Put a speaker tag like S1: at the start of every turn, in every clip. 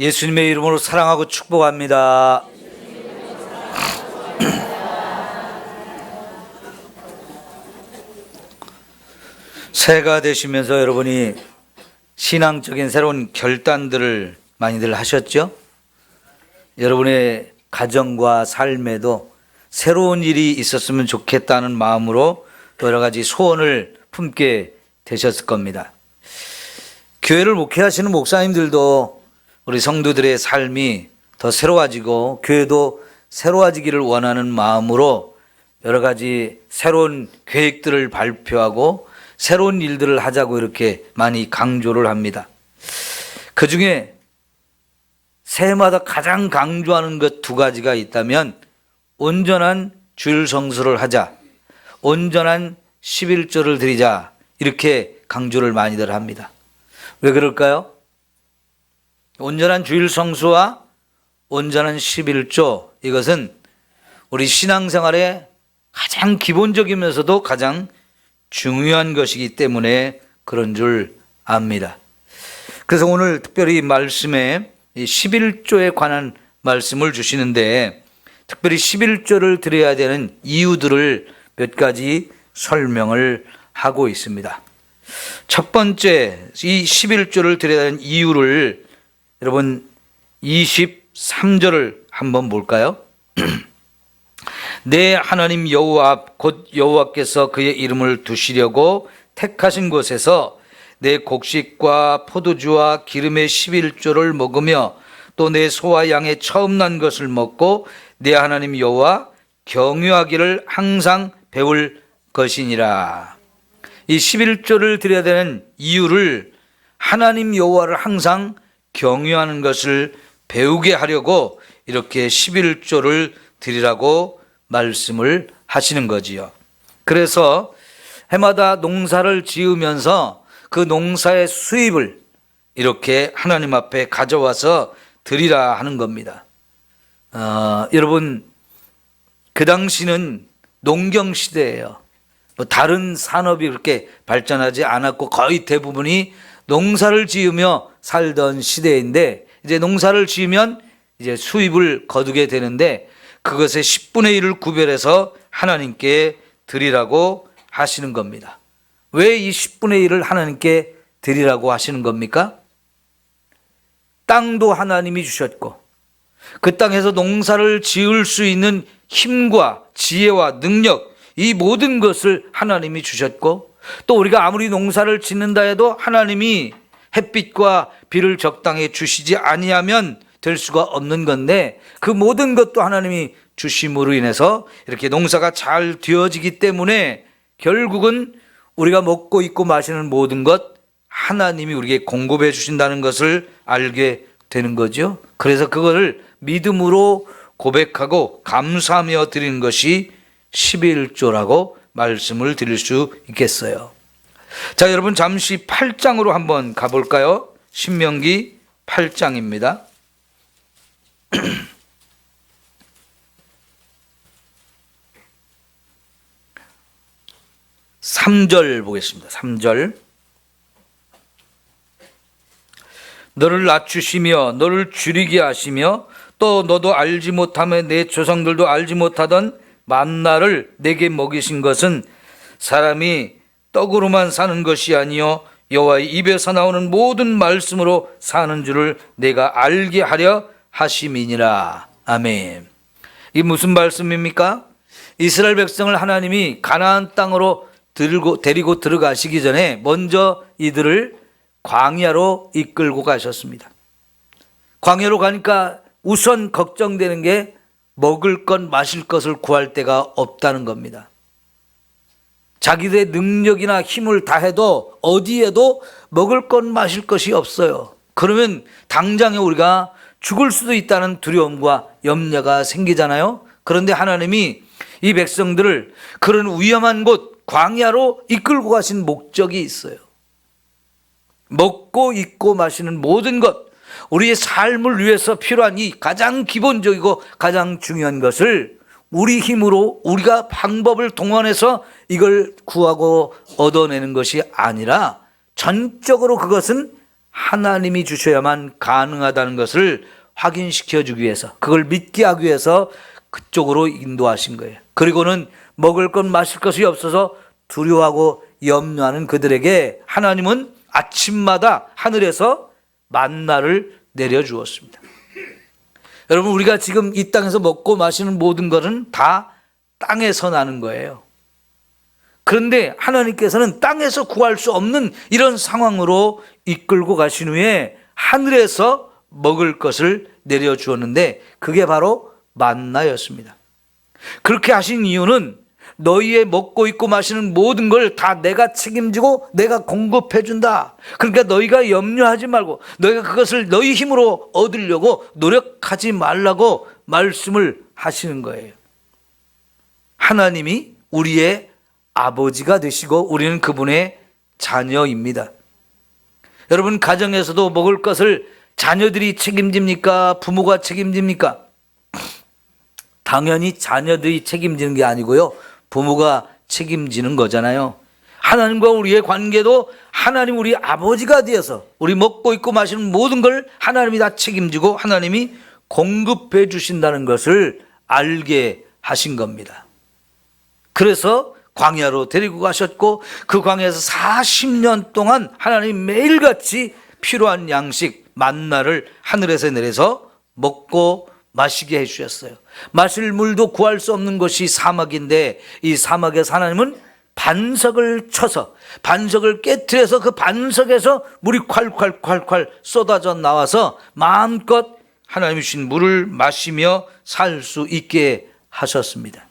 S1: 예수님의 이름으로 사랑하고 축복합니다. 새해가 되시면서 여러분이 신앙적인 새로운 결단들을 많이들 하셨죠? 여러분의 가정과 삶에도 새로운 일이 있었으면 좋겠다는 마음으로 여러 가지 소원을 품게 되셨을 겁니다. 교회를 목회하시는 목사님들도 우리 성도들의 삶이 더 새로워지고 교회도 새로워지기를 원하는 마음으로 여러 가지 새로운 계획들을 발표하고 새로운 일들을 하자고 이렇게 많이 강조를 합니다. 그 중에 새해마다 가장 강조하는 것 두 가지가 있다면 온전한 주일 성수를 하자, 온전한 11조를 드리자, 이렇게 강조를 많이들 합니다. 왜 그럴까요? 온전한 주일 성수와 온전한 11조, 이것은 우리 신앙생활의 가장 기본적이면서도 가장 중요한 것이기 때문에 그런 줄 압니다. 그래서 오늘 특별히 말씀에 11조에 관한 말씀을 주시는데, 특별히 11조를 드려야 되는 이유들을 몇 가지 설명을 하고 있습니다. 첫 번째, 이 11조를 드려야 하는 이유를 여러분 23절을 한번 볼까요? 내 하나님 여호와 앞 곧 여호와께서 그의 이름을 두시려고 택하신 곳에서 내 곡식과 포도주와 기름의 11조를 먹으며 또 내 소와 양의 처음 난 것을 먹고 내 하나님 여호와 경유하기를 항상 배울 것이니라. 이 11조를 드려야 되는 이유를 하나님 여호와를 항상 경유하는 것을 배우게 하려고 이렇게 11조를 드리라고 말씀을 하시는 거지요. 그래서 해마다 농사를 지으면서 그 농사의 수입을 이렇게 하나님 앞에 가져와서 드리라 하는 겁니다. 여러분, 그 당시는 농경 시대예요. 뭐 다른 산업이 그렇게 발전하지 않았고 거의 대부분이 농사를 지으며 살던 시대인데, 이제 농사를 지으면 이제 수입을 거두게 되는데 그것의 10분의 1을 구별해서 하나님께 드리라고 하시는 겁니다. 왜 이 10분의 1을 하나님께 드리라고 하시는 겁니까? 땅도 하나님이 주셨고 그 땅에서 농사를 지을 수 있는 힘과 지혜와 능력, 이 모든 것을 하나님이 주셨고, 또 우리가 아무리 농사를 짓는다 해도 하나님이 햇빛과 비를 적당히 주시지 아니하면 될 수가 없는 건데, 그 모든 것도 하나님이 주심으로 인해서 이렇게 농사가 잘 되어지기 때문에 결국은 우리가 먹고 입고 마시는 모든 것 하나님이 우리에게 공급해 주신다는 것을 알게 되는 거죠. 그래서 그거를 믿음으로 고백하고 감사하며 드리는 것이 11조라고 말씀을 드릴 수 있겠어요. 자, 여러분 잠시 8장으로 한번 가볼까요? 신명기 8장입니다. 3절 보겠습니다. 3절. 너를 낮추시며 너를 줄이게 하시며 또 너도 알지 못하며 내 조상들도 알지 못하던 만나를 내게 먹이신 것은 사람이 떡으로만 사는 것이 아니요 여호와의 입에서 나오는 모든 말씀으로 사는 줄을 내가 알게 하려 하심이니라. 아멘. 이게 무슨 말씀입니까? 이스라엘 백성을 하나님이 가나안 땅으로 데리고 들어가시기 전에 먼저 이들을 광야로 이끌고 가셨습니다. 광야로 가니까 우선 걱정되는 게 먹을 것 마실 것을 구할 데가 없다는 겁니다. 자기들의 능력이나 힘을 다해도 어디에도 먹을 것 마실 것이 없어요. 그러면 당장에 우리가 죽을 수도 있다는 두려움과 염려가 생기잖아요. 그런데 하나님이 이 백성들을 그런 위험한 곳 광야로 이끌고 가신 목적이 있어요. 먹고 입고 마시는 모든 것, 우리의 삶을 위해서 필요한 이 가장 기본적이고 가장 중요한 것을 우리 힘으로 우리가 방법을 동원해서 이걸 구하고 얻어내는 것이 아니라 전적으로 그것은 하나님이 주셔야만 가능하다는 것을 확인시켜 주기 위해서, 그걸 믿게 하기 위해서 그쪽으로 인도하신 거예요. 그리고는 먹을 것 마실 것이 없어서 두려워하고 염려하는 그들에게 하나님은 아침마다 하늘에서 만나를 내려주었습니다. 여러분, 우리가 지금 이 땅에서 먹고 마시는 모든 것은 다 땅에서 나는 거예요. 그런데 하나님께서는 땅에서 구할 수 없는 이런 상황으로 이끌고 가신 후에 하늘에서 먹을 것을 내려주었는데 그게 바로 만나였습니다. 그렇게 하신 이유는 너희의 먹고 입고 마시는 모든 걸 다 내가 책임지고 내가 공급해 준다. 그러니까 너희가 염려하지 말고 너희가 그것을 너희 힘으로 얻으려고 노력하지 말라고 말씀을 하시는 거예요. 하나님이 우리의 아버지가 되시고 우리는 그분의 자녀입니다. 여러분, 가정에서도 먹을 것을 자녀들이 책임집니까? 부모가 책임집니까? 당연히 자녀들이 책임지는 게 아니고요, 부모가 책임지는 거잖아요. 하나님과 우리의 관계도 하나님 우리 아버지가 되어서 우리 먹고 입고 마시는 모든 걸 하나님이 다 책임지고 하나님이 공급해 주신다는 것을 알게 하신 겁니다. 그래서 광야로 데리고 가셨고 그 광야에서 40년 동안 하나님 매일같이 필요한 양식 만나를 하늘에서 내려서 먹고 마시게 해주셨어요. 마실 물도 구할 수 없는 것이 사막인데 이 사막에서 하나님은 반석을 쳐서 반석을 깨트려서 그 반석에서 물이 콸콸콸콸 쏟아져 나와서 마음껏 하나님이 주신 물을 마시며 살 수 있게 하셨습니다.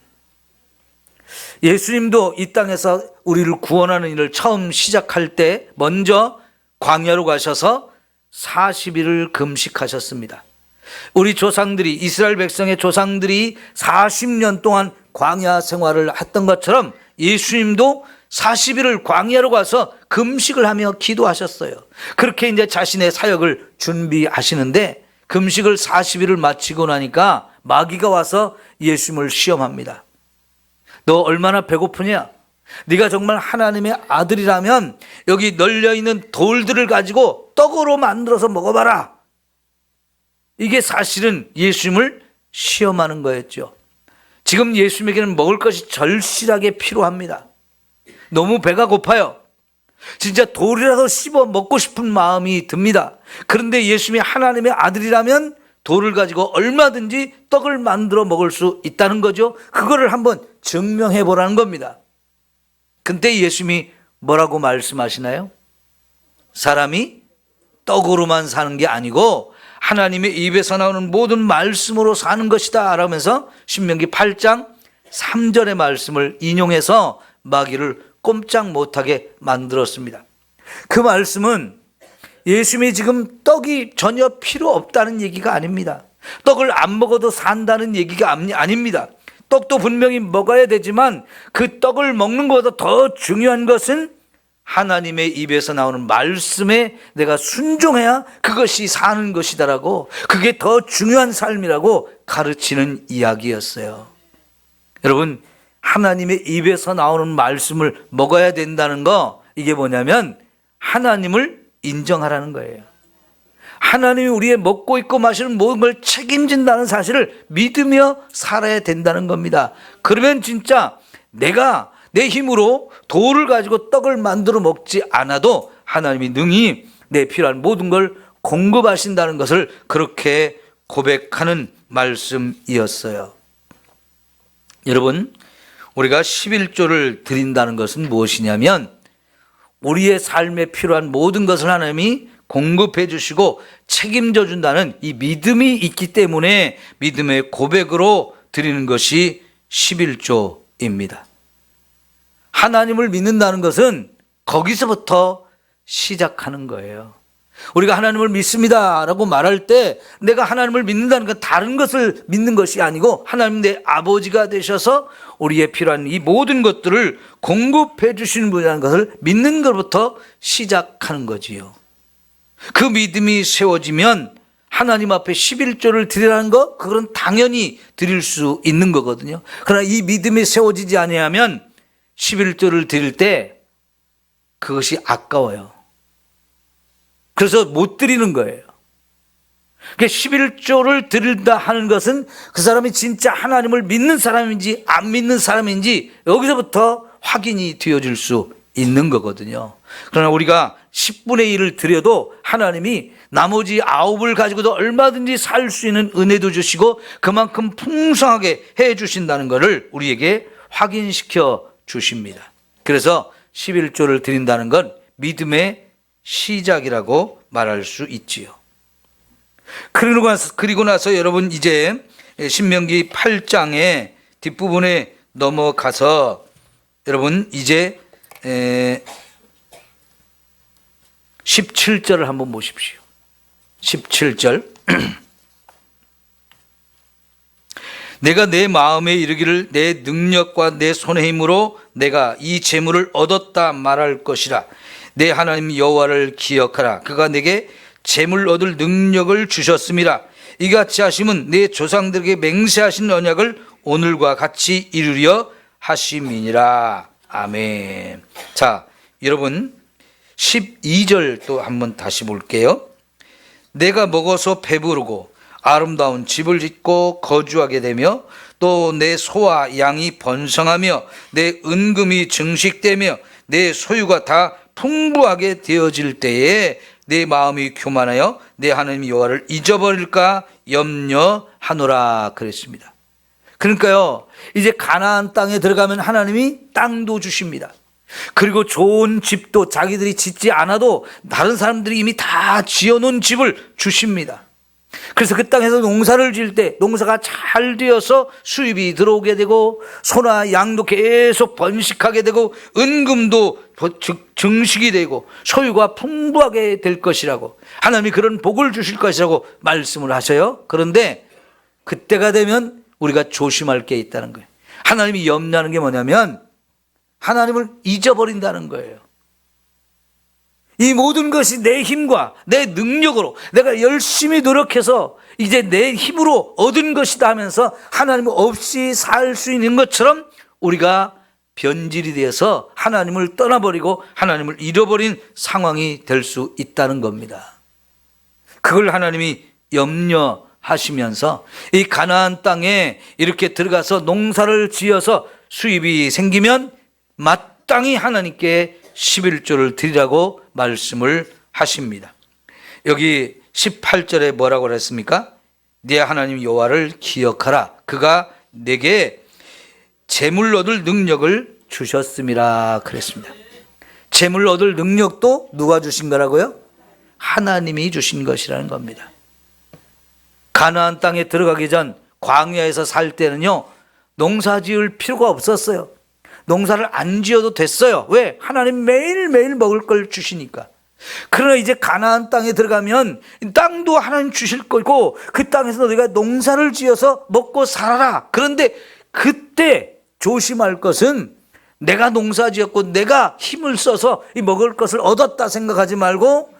S1: 예수님도 이 땅에서 우리를 구원하는 일을 처음 시작할 때 먼저 광야로 가셔서 40일을 금식하셨습니다. 우리 조상들이, 이스라엘 백성의 조상들이 40년 동안 광야 생활을 했던 것처럼 예수님도 40일을 광야로 가서 금식을 하며 기도하셨어요. 그렇게 이제 자신의 사역을 준비하시는데 금식을 40일을 마치고 나니까 마귀가 와서 예수님을 시험합니다. 너 얼마나 배고프냐? 네가 정말 하나님의 아들이라면 여기 널려있는 돌들을 가지고 떡으로 만들어서 먹어봐라. 이게 사실은 예수님을 시험하는 거였죠. 지금 예수님에게는 먹을 것이 절실하게 필요합니다. 너무 배가 고파요. 진짜 돌이라도 씹어 먹고 싶은 마음이 듭니다. 그런데 예수님이 하나님의 아들이라면 돌을 가지고 얼마든지 떡을 만들어 먹을 수 있다는 거죠. 그거를 한번 증명해 보라는 겁니다. 근데 예수님이 뭐라고 말씀하시나요? 사람이 떡으로만 사는 게 아니고 하나님의 입에서 나오는 모든 말씀으로 사는 것이다 라면서 신명기 8장 3절의 말씀을 인용해서 마귀를 꼼짝 못하게 만들었습니다. 그 말씀은 예수님이 지금 떡이 전혀 필요 없다는 얘기가 아닙니다. 떡을 안 먹어도 산다는 얘기가 아닙니다. 떡도 분명히 먹어야 되지만 그 떡을 먹는 것보다 더 중요한 것은 하나님의 입에서 나오는 말씀에 내가 순종해야 그것이 사는 것이다라고, 그게 더 중요한 삶이라고 가르치는 이야기였어요. 여러분, 하나님의 입에서 나오는 말씀을 먹어야 된다는 거, 이게 뭐냐면 하나님을 인정하라는 거예요. 하나님이 우리의 먹고 입고 마시는 모든 걸 책임진다는 사실을 믿으며 살아야 된다는 겁니다. 그러면 진짜 내가 내 힘으로 돌을 가지고 떡을 만들어 먹지 않아도 하나님이 능히 내 필요한 모든 걸 공급하신다는 것을 그렇게 고백하는 말씀이었어요. 여러분, 우리가 11조를 드린다는 것은 무엇이냐면 우리의 삶에 필요한 모든 것을 하나님이 공급해 주시고 책임져 준다는 이 믿음이 있기 때문에 믿음의 고백으로 드리는 것이 11조입니다. 하나님을 믿는다는 것은 거기서부터 시작하는 거예요. 우리가 하나님을 믿습니다 라고 말할 때 내가 하나님을 믿는다는 건 다른 것을 믿는 것이 아니고 하나님 내 아버지가 되셔서 우리의 필요한 이 모든 것들을 공급해 주시는 분이라는 것을 믿는 것부터 시작하는 거지요. 그 믿음이 세워지면 하나님 앞에 11조를 드리라는 거, 그건 당연히 드릴 수 있는 거거든요. 그러나 이 믿음이 세워지지 아니하면 11조를 드릴 때 그것이 아까워요. 그래서 못 드리는 거예요. 11조를 드린다 하는 것은 그 사람이 진짜 하나님을 믿는 사람인지 안 믿는 사람인지 여기서부터 확인이 되어질 수 있는 거거든요. 그러나 우리가 10분의 1을 드려도 하나님이 나머지 9을 가지고도 얼마든지 살 수 있는 은혜도 주시고 그만큼 풍성하게 해 주신다는 것을 우리에게 확인시켜 주십니다. 그래서 11조를 드린다는 건 믿음의 시작이라고 말할 수 있지요. 그리고 나서 여러분 이제 신명기 8장의 뒷부분에 넘어가서 여러분 이제 17절을 한번 보십시오. 17절 내가 내 마음에 이르기를 내 능력과 내 손의 힘으로 내가 이 재물을 얻었다 말할 것이라. 내 하나님 여호와를 기억하라. 그가 내게 재물 얻을 능력을 주셨음이라. 이같이 하심은 내 조상들에게 맹세하신 언약을 오늘과 같이 이루려 하심이니라. 아멘. 자, 여러분 12절 또 한번 다시 볼게요. 내가 먹어서 배부르고 아름다운 집을 짓고 거주하게 되며 또 내 소와 양이 번성하며 내 은금이 증식되며 내 소유가 다 풍부하게 되어질 때에 내 마음이 교만하여 내 하나님 여호와를 잊어버릴까 염려하노라 그랬습니다. 그러니까요, 이제 가나안 땅에 들어가면 하나님이 땅도 주십니다. 그리고 좋은 집도 자기들이 짓지 않아도 다른 사람들이 이미 다 지어놓은 집을 주십니다. 그래서 그 땅에서 농사를 지을 때 농사가 잘 되어서 수입이 들어오게 되고 소나 양도 계속 번식하게 되고 은금도 증식이 되고 소유가 풍부하게 될 것이라고 하나님이 그런 복을 주실 것이라고 말씀을 하셔요. 그런데 그때가 되면 우리가 조심할 게 있다는 거예요. 하나님이 염려하는 게 뭐냐면 하나님을 잊어버린다는 거예요. 이 모든 것이 내 힘과 내 능력으로 내가 열심히 노력해서 이제 내 힘으로 얻은 것이다 하면서 하나님 없이 살 수 있는 것처럼 우리가 변질이 되어서 하나님을 떠나버리고 하나님을 잃어버린 상황이 될 수 있다는 겁니다. 그걸 하나님이 염려하시면서 이 가나안 땅에 이렇게 들어가서 농사를 지어서 수입이 생기면 마땅히 하나님께 11조를 드리라고 말씀을 하십니다. 여기 18절에 뭐라고 그랬습니까? 네 하나님 여호와를 기억하라. 그가 내게 재물 얻을 능력을 주셨음이라 그랬습니다. 재물 얻을 능력도 누가 주신 거라고요? 하나님이 주신 것이라는 겁니다. 가나안 땅에 들어가기 전 광야에서 살 때는요, 농사 지을 필요가 없었어요. 농사를 안 지어도 됐어요. 왜? 하나님 매일매일 먹을 걸 주시니까. 그러나 이제 가나안 땅에 들어가면 땅도 하나님 주실 거고 그 땅에서 너희가 농사를 지어서 먹고 살아라. 그런데 그때 조심할 것은 내가 농사 지었고 내가 힘을 써서 이 먹을 것을 얻었다 생각하지 말고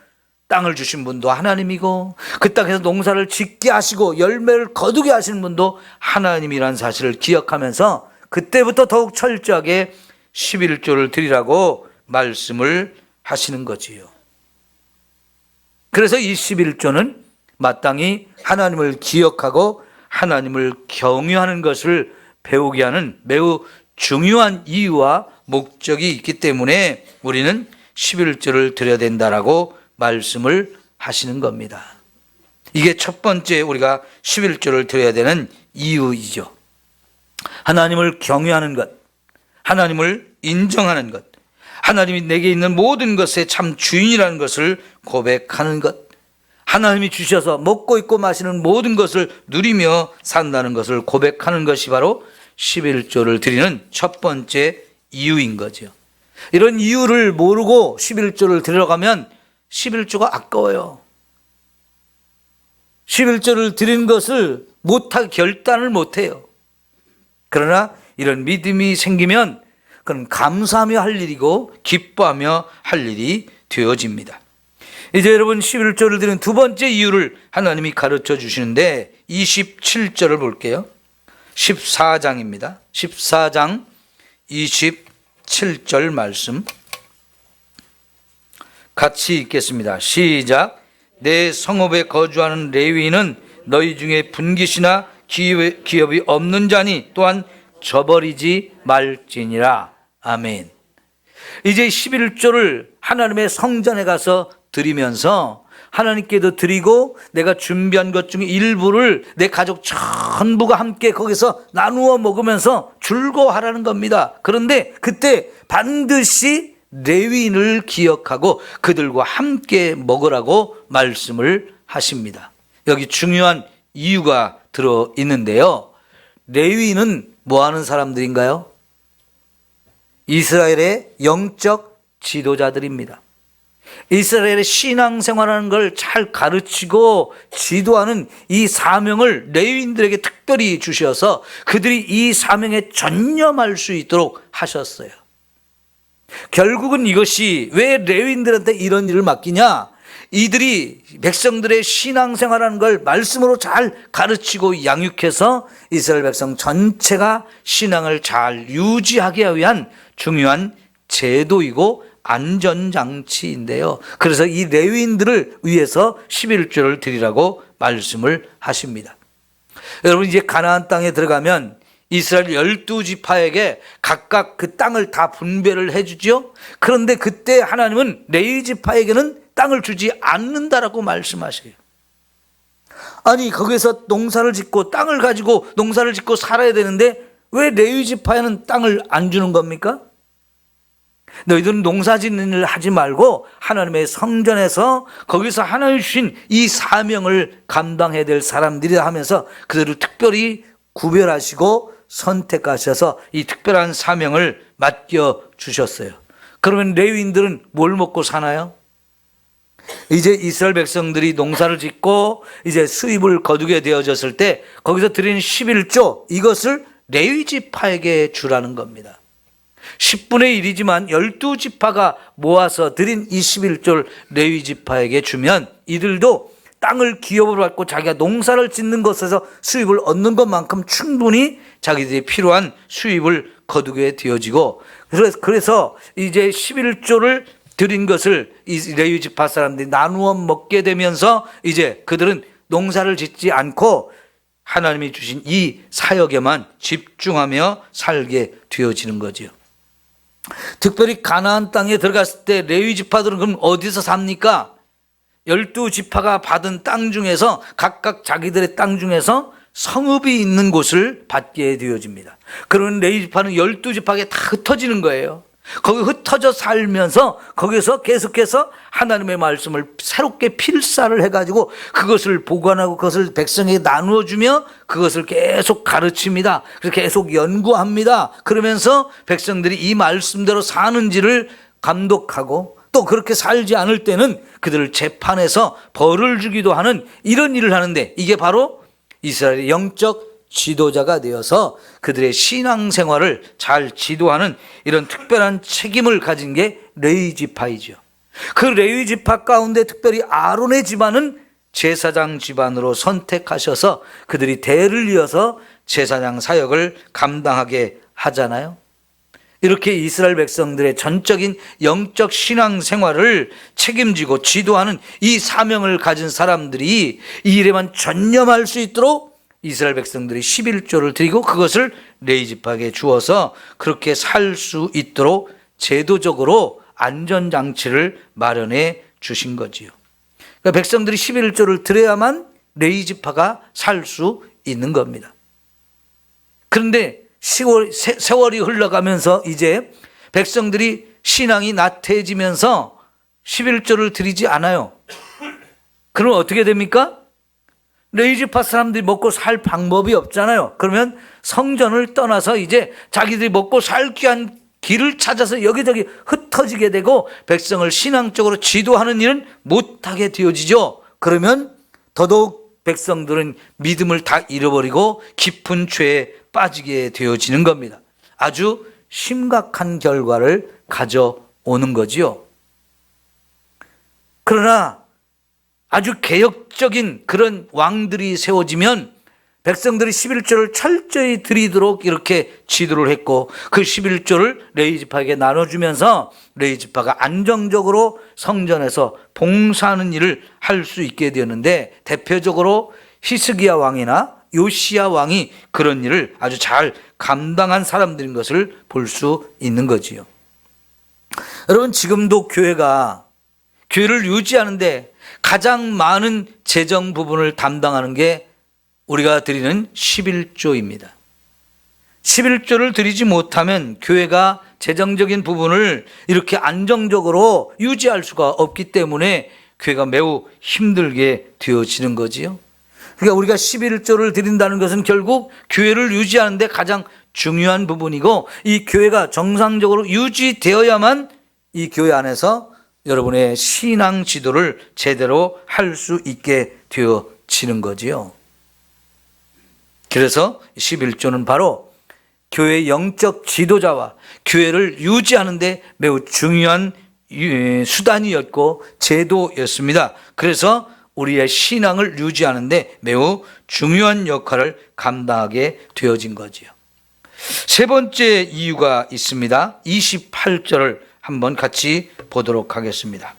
S1: 땅을 주신 분도 하나님이고 그 땅에서 농사를 짓게 하시고 열매를 거두게 하시는 분도 하나님이라는 사실을 기억하면서 그때부터 더욱 철저하게 11조를 드리라고 말씀을 하시는 거지요. 그래서 이 11조는 마땅히 하나님을 기억하고 하나님을 경유하는 것을 배우게 하는 매우 중요한 이유와 목적이 있기 때문에 우리는 11조를 드려야 된다라고 말씀을 하시는 겁니다. 이게 첫 번째 우리가 11조를 드려야 되는 이유이죠. 하나님을 경외하는 것, 하나님을 인정하는 것, 하나님이 내게 있는 모든 것의 참 주인이라는 것을 고백하는 것, 하나님이 주셔서 먹고 입고 마시는 모든 것을 누리며 산다는 것을 고백하는 것이 바로 11조를 드리는 첫 번째 이유인 거죠. 이런 이유를 모르고 11조를 드리러 가면 11조가 아까워요. 11조를 드리는 것을 결단을 못해요. 그러나 이런 믿음이 생기면 그건 감사하며 할 일이고 기뻐하며 할 일이 되어집니다. 이제 여러분 11조를 드리는 두 번째 이유를 하나님이 가르쳐 주시는데 27절을 볼게요. 14장입니다. 14장 27절 말씀 같이 읽겠습니다. 시작. 내 성읍에 거주하는 레위인은 너희 중에 분깃이나 기업이 없는 자니 또한 저버리지 말지니라. 아멘. 이제 11조를 하나님의 성전에 가서 드리면서 하나님께도 드리고 내가 준비한 것 중에 일부를 내 가족 전부가 함께 거기서 나누어 먹으면서 즐거워하라는 겁니다. 그런데 그때 반드시 레위인을 기억하고 그들과 함께 먹으라고 말씀을 하십니다. 여기 중요한 이유가 들어 있는데요. 레위인은 뭐 하는 사람들인가요? 이스라엘의 영적 지도자들입니다. 이스라엘의 신앙생활하는 걸 잘 가르치고 지도하는 이 사명을 레위인들에게 특별히 주셔서 그들이 이 사명에 전념할 수 있도록 하셨어요. 결국은 이것이 왜 레위인들한테 이런 일을 맡기냐? 이들이 백성들의 신앙생활하는 걸 말씀으로 잘 가르치고 양육해서 이스라엘 백성 전체가 신앙을 잘 유지하기 위한 중요한 제도이고 안전장치인데요. 그래서 이 레위인들을 위해서 11조를 드리라고 말씀을 하십니다. 여러분, 이제 가나안 땅에 들어가면 이스라엘 12지파에게 각각 그 땅을 다 분배를 해주죠. 그런데 그때 하나님은 레위지파에게는 땅을 주지 않는다라고 말씀하셔요. 아니, 거기서 농사를 짓고 땅을 가지고 농사를 짓고 살아야 되는데 왜 레위지파에는 땅을 안 주는 겁니까? 너희들은 농사 짓는 일을 하지 말고 하나님의 성전에서 거기서 하나님 주신 이 사명을 감당해야 될 사람들이라 하면서 그들을 특별히 구별하시고 선택하셔서 이 특별한 사명을 맡겨주셨어요. 그러면 레위인들은 뭘 먹고 사나요? 이제 이스라엘 백성들이 농사를 짓고 이제 수입을 거두게 되어졌을 때 거기서 드리는 11조, 이것을 레위지파에게 주라는 겁니다. 10분의 1이지만 12지파가 모아서 드린 이 11조를 레위지파에게 주면 이들도 땅을 기업으로 갖고 자기가 농사를 짓는 것에서 수입을 얻는 것만큼 충분히 자기들이 필요한 수입을 거두게 되어지고, 그래서 이제 11조를 드린 것을 이 레위지파 사람들이 나누어 먹게 되면서 이제 그들은 농사를 짓지 않고 하나님이 주신 이 사역에만 집중하며 살게 되어지는 거지요. 특별히 가나안 땅에 들어갔을 때 레위지파들은 그럼 어디서 삽니까? 12지파가 받은 땅 중에서 각각 자기들의 땅 중에서 성읍이 있는 곳을 받게 되어집니다. 그러면 레위지파는 12지파에게 다 흩어지는 거예요. 거기 흩어져 살면서 거기서 계속해서 하나님의 말씀을 새롭게 필사를 해가지고 그것을 보관하고 그것을 백성에게 나누어주며 그것을 계속 가르칩니다. 그래서 계속 연구합니다. 그러면서 백성들이 이 말씀대로 사는지를 감독하고 또 그렇게 살지 않을 때는 그들을 재판해서 벌을 주기도 하는 이런 일을 하는데, 이게 바로 이스라엘의 영적 지도자가 되어서 그들의 신앙생활을 잘 지도하는 이런 특별한 책임을 가진 게 레위지파이죠. 그 레위지파 가운데 특별히 아론의 집안은 제사장 집안으로 선택하셔서 그들이 대를 이어서 제사장 사역을 감당하게 하잖아요. 이렇게 이스라엘 백성들의 전적인 영적 신앙생활을 책임지고 지도하는 이 사명을 가진 사람들이 이 일에만 전념할 수 있도록 이스라엘 백성들이 11조를 드리고 그것을 레위지파에게 주어서 그렇게 살 수 있도록 제도적으로 안전장치를 마련해 주신 거지요. 그러니까 백성들이 11조를 드려야만 레위지파가 살 수 있는 겁니다. 그런데 세월이 흘러가면서 이제 백성들이 신앙이 나태해지면서 11조를 드리지 않아요. 그럼 어떻게 됩니까? 레위지파 사람들이 먹고 살 방법이 없잖아요. 그러면 성전을 떠나서 이제 자기들이 먹고 살기 위한 길을 찾아서 여기저기 흩어지게 되고 백성을 신앙적으로 지도하는 일은 못하게 되어지죠. 그러면 더더욱 백성들은 믿음을 다 잃어버리고 깊은 죄에 빠지게 되어지는 겁니다. 아주 심각한 결과를 가져오는 거지요. 그러나 아주 개혁적인 그런 왕들이 세워지면 백성들이 11조를 철저히 드리도록 이렇게 지도를 했고, 그 11조를 레위지파에게 나눠주면서 레위지파가 안정적으로 성전에서 봉사하는 일을 할 수 있게 되었는데, 대표적으로 히스기야 왕이나 요시야 왕이 그런 일을 아주 잘 감당한 사람들인 것을 볼 수 있는 거지요. 여러분, 지금도 교회를 유지하는데 가장 많은 재정 부분을 담당하는 게 우리가 드리는 11조입니다. 11조를 드리지 못하면 교회가 재정적인 부분을 이렇게 안정적으로 유지할 수가 없기 때문에 교회가 매우 힘들게 되어지는 거지요. 그러니까 우리가 11조를 드린다는 것은 결국 교회를 유지하는 데 가장 중요한 부분이고, 이 교회가 정상적으로 유지되어야만 이 교회 안에서 여러분의 신앙 지도를 제대로 할 수 있게 되어지는 거지요. 그래서 11조는 바로 교회의 영적 지도자와 교회를 유지하는 데 매우 중요한 수단이었고 제도였습니다. 그래서 우리의 신앙을 유지하는 데 매우 중요한 역할을 감당하게 되어진 거지요. 세 번째 이유가 있습니다. 28절을 한번 같이 보도록 하겠습니다.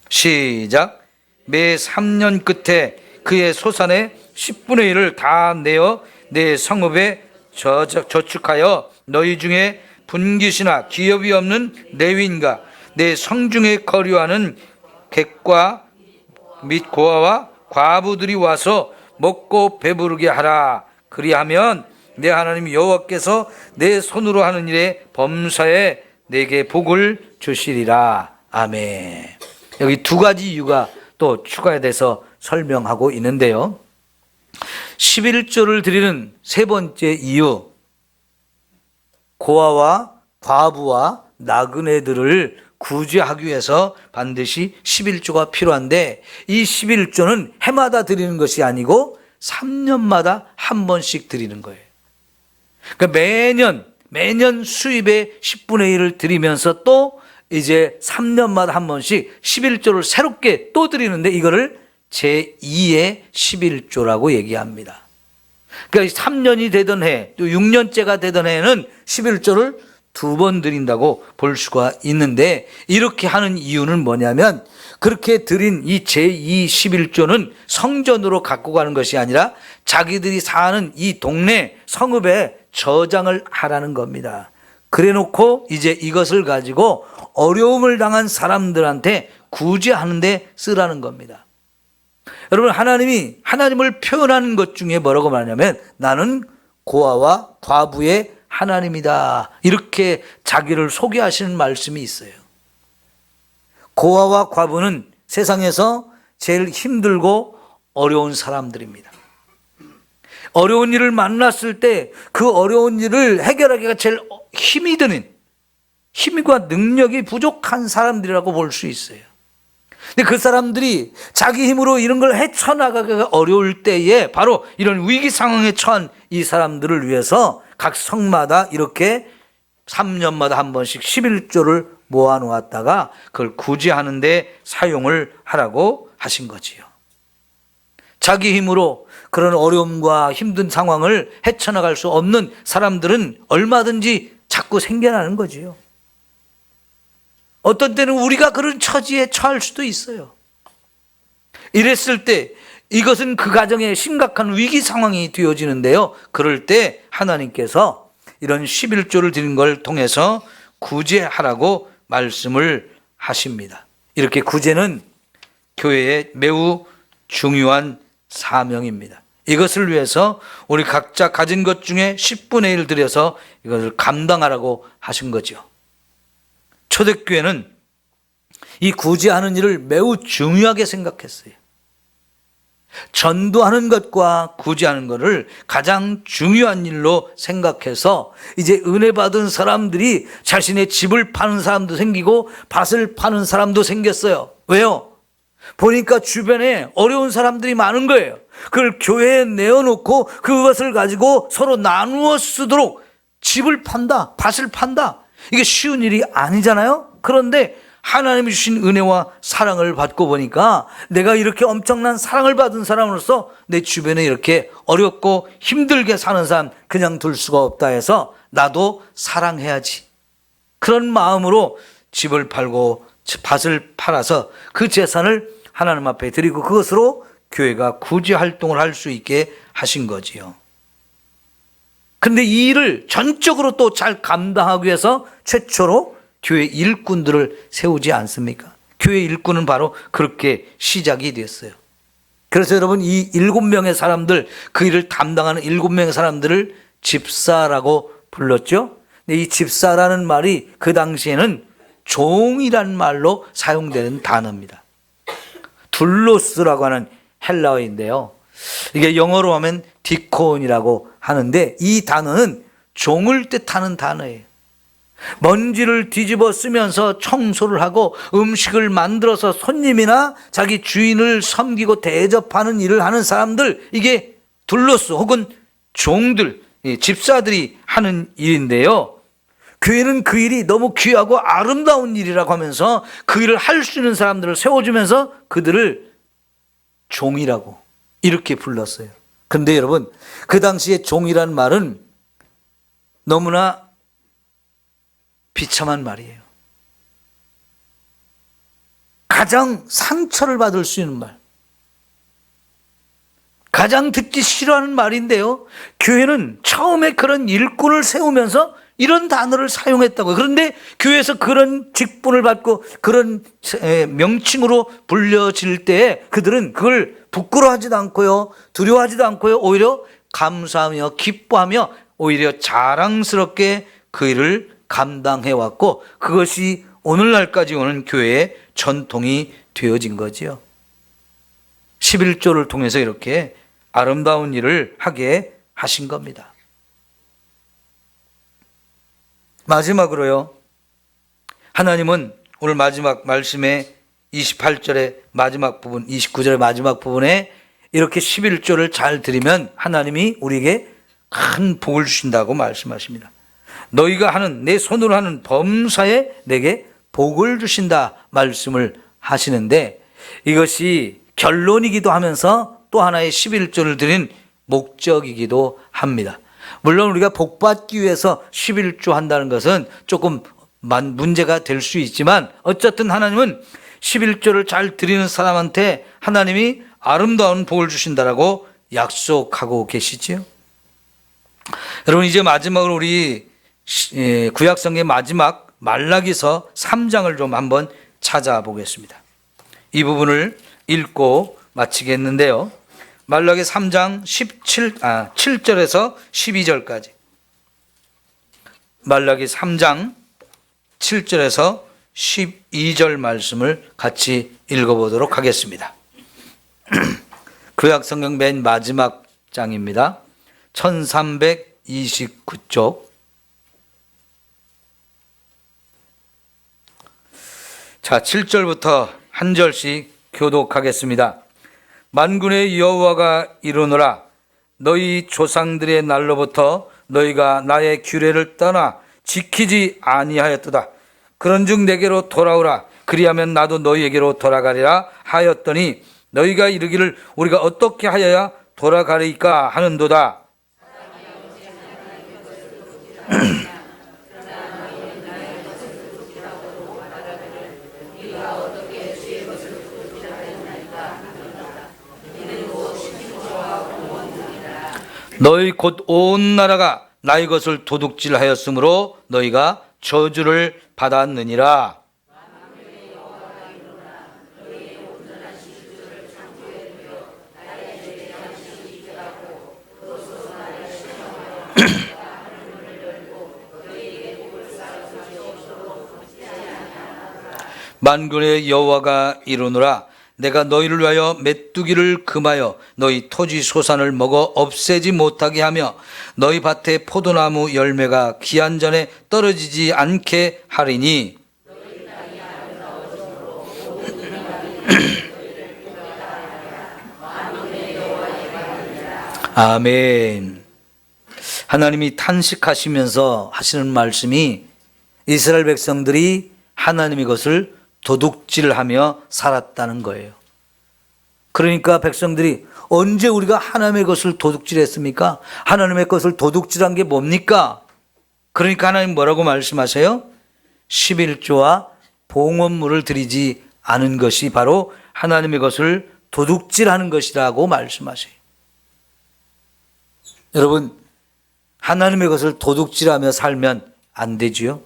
S1: 시작. 매 3년 끝에 그의 소산의 10분의 1을 다 내어 내 성읍에 저축하여 너희 중에 분깃이나 기업이 없는 레위인과 내 성중에 거류하는 객과 및 고아와 과부들이 와서 먹고 배부르게 하라. 그리하면 내 하나님 여호와께서 내 손으로 하는 일에 범사에 내게 복을 주시리라. 아멘. 여기 두 가지 이유가 또 추가돼서 설명하고 있는데요. 11조를 드리는 세 번째 이유, 고아와 과부와 나그네들을 구제하기 위해서 반드시 11조가 필요한데, 이 11조는 해마다 드리는 것이 아니고 3년마다 한 번씩 드리는 거예요. 그러니까 매년 수입의 10분의 1을 드리면서 또 이제 3년마다 한 번씩 11조를 새롭게 또 드리는데, 이거를 제2의 11조라고 얘기합니다. 그러니까 3년이 되던 해, 또 6년째가 되던 해에는 11조를 2번 드린다고 볼 수가 있는데, 이렇게 하는 이유는 뭐냐면, 그렇게 드린 이 제2 11조는 성전으로 갖고 가는 것이 아니라 자기들이 사는 이 동네 성읍에 저장을 하라는 겁니다. 그래 놓고 이제 이것을 가지고 어려움을 당한 사람들한테 구제하는 데 쓰라는 겁니다. 여러분, 하나님을 표현하는 것 중에 뭐라고 말하냐면, 나는 고아와 과부의 하나님이다, 이렇게 자기를 소개하시는 말씀이 있어요. 고아와 과부는 세상에서 제일 힘들고 어려운 사람들입니다. 어려운 일을 만났을 때 그 어려운 일을 해결하기가 제일 힘이 드는, 힘과 능력이 부족한 사람들이라고 볼 수 있어요. 근데 그 사람들이 자기 힘으로 이런 걸 헤쳐나가기가 어려울 때에 바로 이런 위기 상황에 처한 이 사람들을 위해서 각 성마다 이렇게 3년마다 한 번씩 11조를 모아놓았다가 그걸 구제하는 데 사용을 하라고 하신 거지요. 자기 힘으로 그런 어려움과 힘든 상황을 헤쳐나갈 수 없는 사람들은 얼마든지 자꾸 생겨나는 거지요. 어떤 때는 우리가 그런 처지에 처할 수도 있어요. 이랬을 때 이것은 그 가정에 심각한 위기 상황이 되어지는데요. 그럴 때 하나님께서 이런 11조를 드린 걸 통해서 구제하라고 말씀을 하십니다. 이렇게 구제는 교회의 매우 중요한 사명입니다. 이것을 위해서 우리 각자 가진 것 중에 10분의 1 들여서 이것을 감당하라고 하신 거죠. 초대교회는 이 구제하는 일을 매우 중요하게 생각했어요. 전도하는 것과 구제하는 것을 가장 중요한 일로 생각해서 이제 은혜 받은 사람들이 자신의 집을 파는 사람도 생기고 밭을 파는 사람도 생겼어요. 왜요? 보니까 주변에 어려운 사람들이 많은 거예요. 그걸 교회에 내어놓고 그것을 가지고 서로 나누어 쓰도록 집을 판다, 밭을 판다. 이게 쉬운 일이 아니잖아요. 그런데 하나님이 주신 은혜와 사랑을 받고 보니까 내가 이렇게 엄청난 사랑을 받은 사람으로서 내 주변에 이렇게 어렵고 힘들게 사는 사람 그냥 둘 수가 없다 해서 나도 사랑해야지. 그런 마음으로 집을 팔고 밭을 팔아서 그 재산을 하나님 앞에 드리고 그것으로 교회가 구제 활동을 할 수 있게 하신 거지요. 근데 이 일을 전적으로 또 잘 감당하기 위해서 최초로 교회 일꾼들을 세우지 않습니까? 교회 일꾼은 바로 그렇게 시작이 됐어요. 그래서 여러분 이 7명의 사람들, 그 일을 담당하는 7명의 사람들을 집사라고 불렀죠. 근데 이 집사라는 말이 그 당시에는 종이란 말로 사용되는 단어입니다. 둘로스라고 하는 헬라어인데요. 이게 영어로 하면 디콘이라고 하는데 이 단어는 종을 뜻하는 단어예요. 먼지를 뒤집어 쓰면서 청소를 하고 음식을 만들어서 손님이나 자기 주인을 섬기고 대접하는 일을 하는 사람들, 이게 둘로스 혹은 종들, 집사들이 하는 일인데요. 교회는 그 일이 너무 귀하고 아름다운 일이라고 하면서 그 일을 할 수 있는 사람들을 세워주면서 그들을 종이라고 이렇게 불렀어요. 근데 여러분, 그 당시에 종이란 말은 너무나 비참한 말이에요. 가장 상처를 받을 수 있는 말, 가장 듣기 싫어하는 말인데요. 교회는 처음에 그런 일꾼을 세우면서 이런 단어를 사용했다고요. 그런데 교회에서 그런 직분을 받고 그런 명칭으로 불려질 때 그들은 그걸 부끄러워하지도 않고요, 두려워하지도 않고요, 오히려 감사하며 기뻐하며 오히려 자랑스럽게 그 일을 감당해왔고 그것이 오늘날까지 오는 교회의 전통이 되어진 거지요. 11조를 통해서 이렇게 아름다운 일을 하게 하신 겁니다. 마지막으로요, 하나님은 오늘 마지막 말씀의 28절의 마지막 부분, 29절의 마지막 부분에 이렇게 11조를 잘 드리면 하나님이 우리에게 큰 복을 주신다고 말씀하십니다. 너희가 하는 내 손으로 하는 범사에 내게 복을 주신다 말씀을 하시는데 이것이 결론이기도 하면서 또 하나의 11조를 드린 목적이기도 합니다. 물론 우리가 복받기 위해서 11조 한다는 것은 조금 문제가 될 수 있지만 어쨌든 하나님은 11조를 잘 드리는 사람한테 하나님이 아름다운 복을 주신다라고 약속하고 계시지요. 여러분 이제 마지막으로 우리 구약성경의 마지막 말라기서 3장을 좀 한번 찾아보겠습니다. 이 부분을 읽고 마치겠는데요. 말라기 3장 7절에서 12절까지. 말라기 3장 7절에서 12절 말씀을 같이 읽어보도록 하겠습니다. 구약성경 맨 마지막 장입니다. 1329쪽. 자, 7절부터 한 절씩 교독하겠습니다. 만군의 여호와가 이르노라. 너희 조상들의 날로부터 너희가 나의 규례를 떠나 지키지 아니하였도다. 그런즉 내게로 돌아오라. 그리하면 나도 너희에게로 돌아가리라 하였더니 너희가 이르기를 우리가 어떻게 하여야 돌아가리까 하는도다. 너희 곧 온 나라가 나의 것을 도둑질하였으므로 너희가 저주를 받았느니라. 만군의 여호와가 이르노라. 내가 너희를 위하여 메뚜기를 금하여 너희 토지 소산을 먹어 없애지 못하게 하며 너희 밭에 포도나무 열매가 기한 전에 떨어지지 않게 하리니 아멘. 하나님이 탄식하시면서 하시는 말씀이 이스라엘 백성들이 하나님의 것을 도둑질하며 살았다는 거예요. 그러니까 백성들이 언제 우리가 하나님의 것을 도둑질했습니까? 하나님의 것을 도둑질한 게 뭡니까? 그러니까 하나님 뭐라고 말씀하세요? 11조와 봉헌물을 드리지 않은 것이 바로 하나님의 것을 도둑질하는 것이라고 말씀하세요. 여러분, 하나님의 것을 도둑질하며 살면 안 되지요.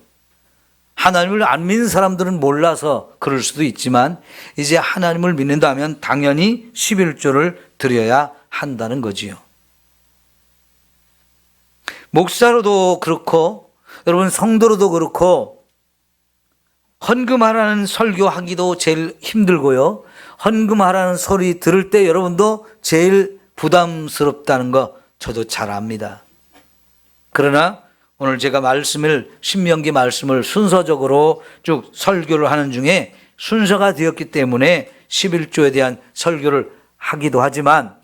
S1: 하나님을 안 믿는 사람들은 몰라서 그럴 수도 있지만 이제 하나님을 믿는다면 당연히 11조를 드려야 한다는 거지요. 목사로도 그렇고 여러분 성도로도 그렇고 헌금하라는 설교하기도 제일 힘들고요. 헌금하라는 소리 들을 때 여러분도 제일 부담스럽다는 거 저도 잘 압니다. 그러나 오늘 제가 신명기 말씀을 순서적으로 쭉 설교를 하는 중에 순서가 되었기 때문에 11조에 대한 설교를 하기도 하지만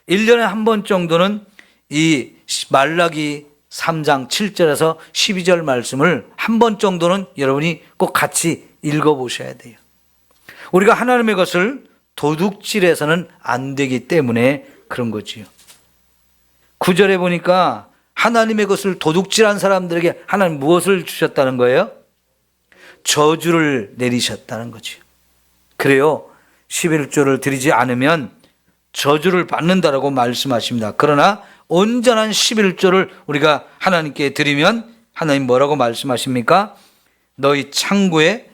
S1: 1년에 한 번 정도는 이 말라기 3장 7절에서 12절 말씀을 한 번 정도는 여러분이 꼭 같이 읽어보셔야 돼요. 우리가 하나님의 것을 도둑질해서는 안 되기 때문에 그런 거지요. 9절에 보니까 하나님의 것을 도둑질한 사람들에게 하나님 무엇을 주셨다는 거예요? 저주를 내리셨다는 거죠. 그래요. 11조를 드리지 않으면 저주를 받는다라고 말씀하십니다. 그러나 온전한 11조를 우리가 하나님께 드리면 하나님 뭐라고 말씀하십니까? 너희 창고에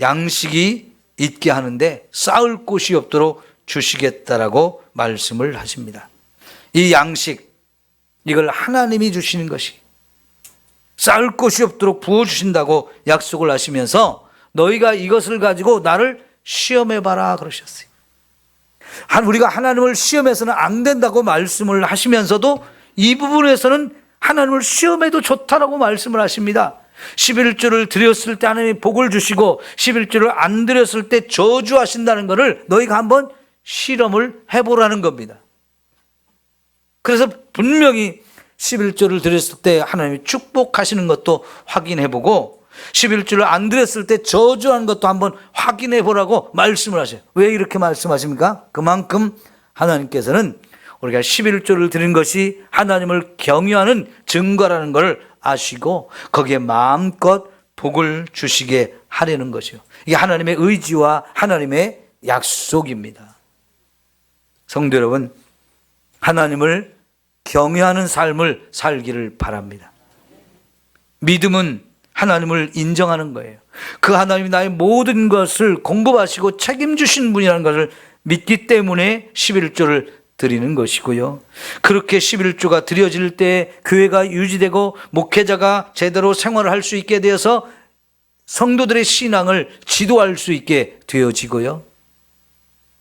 S1: 양식이 있게 하는데 쌓을 곳이 없도록 주시겠다라고 말씀을 하십니다. 이 양식, 이걸 하나님이 주시는 것이 쌓을 곳이 없도록 부어주신다고 약속을 하시면서 너희가 이것을 가지고 나를 시험해봐라 그러셨어요. 우리가 하나님을 시험해서는 안 된다고 말씀을 하시면서도 이 부분에서는 하나님을 시험해도 좋다라고 말씀을 하십니다. 11조를 드렸을 때 하나님이 복을 주시고 11조를 안 드렸을 때 저주하신다는 것을 너희가 한번 실험을 해보라는 겁니다. 그래서 분명히 11조를 드렸을 때 하나님이 축복하시는 것도 확인해보고 11조를 안 드렸을 때 저주하는 것도 한번 확인해보라고 말씀을 하셔요. 왜 이렇게 말씀하십니까? 그만큼 하나님께서는 우리가 11조를 드린 것이 하나님을 경외하는 증거라는 것을 아시고 거기에 마음껏 복을 주시게 하려는 것이요. 이게 하나님의 의지와 하나님의 약속입니다. 성도 여러분, 하나님을 경외하는 삶을 살기를 바랍니다. 믿음은 하나님을 인정하는 거예요. 그 하나님이 나의 모든 것을 공급하시고 책임주신 분이라는 것을 믿기 때문에 11조를 드리는 것이고요. 그렇게 11조가 드려질 때 교회가 유지되고 목회자가 제대로 생활을 할 수 있게 되어서 성도들의 신앙을 지도할 수 있게 되어지고요.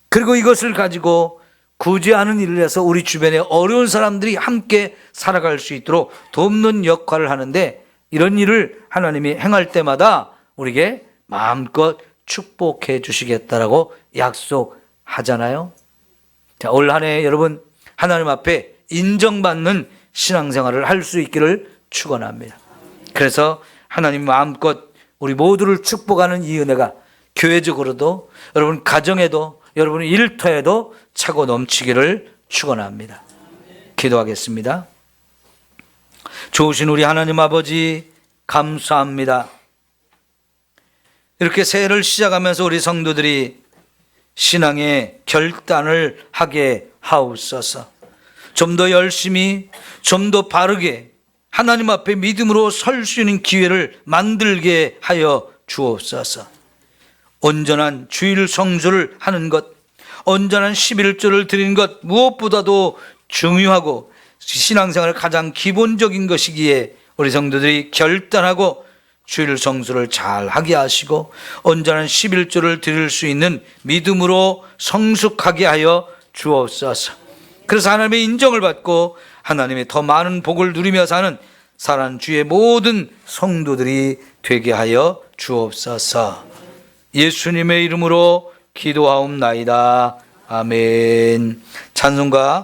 S1: 그리고 이것을 가지고 구제하는 일을 해서 우리 주변에 어려운 사람들이 함께 살아갈 수 있도록 돕는 역할을 하는데 이런 일을 하나님이 행할 때마다 우리에게 마음껏 축복해 주시겠다라고 약속하잖아요. 자, 올 한 해 여러분 하나님 앞에 인정받는 신앙생활을 할 수 있기를 축원합니다. 그래서 하나님 마음껏 우리 모두를 축복하는 이 은혜가 교회적으로도 여러분 가정에도 여러분 일터에도 차고 넘치기를 축원합니다. 기도하겠습니다. 좋으신 우리 하나님 아버지 감사합니다. 이렇게 새해를 시작하면서 우리 성도들이 신앙의 결단을 하게 하옵소서. 좀 더 열심히 좀 더 바르게 하나님 앞에 믿음으로 설 수 있는 기회를 만들게 하여 주옵소서. 온전한 주일 성수를 하는 것, 온전한 11조를 드리는 것 무엇보다도 중요하고 신앙생활의 가장 기본적인 것이기에 우리 성도들이 결단하고 주일 성수를 잘 하게 하시고 온전한 11조를 드릴 수 있는 믿음으로 성숙하게 하여 주옵소서. 그래서 하나님의 인정을 받고 하나님의 더 많은 복을 누리며 사는 살아난 주의 모든 성도들이 되게 하여 주옵소서. 예수님의 이름으로 기도하옵나이다. 아멘. 찬송가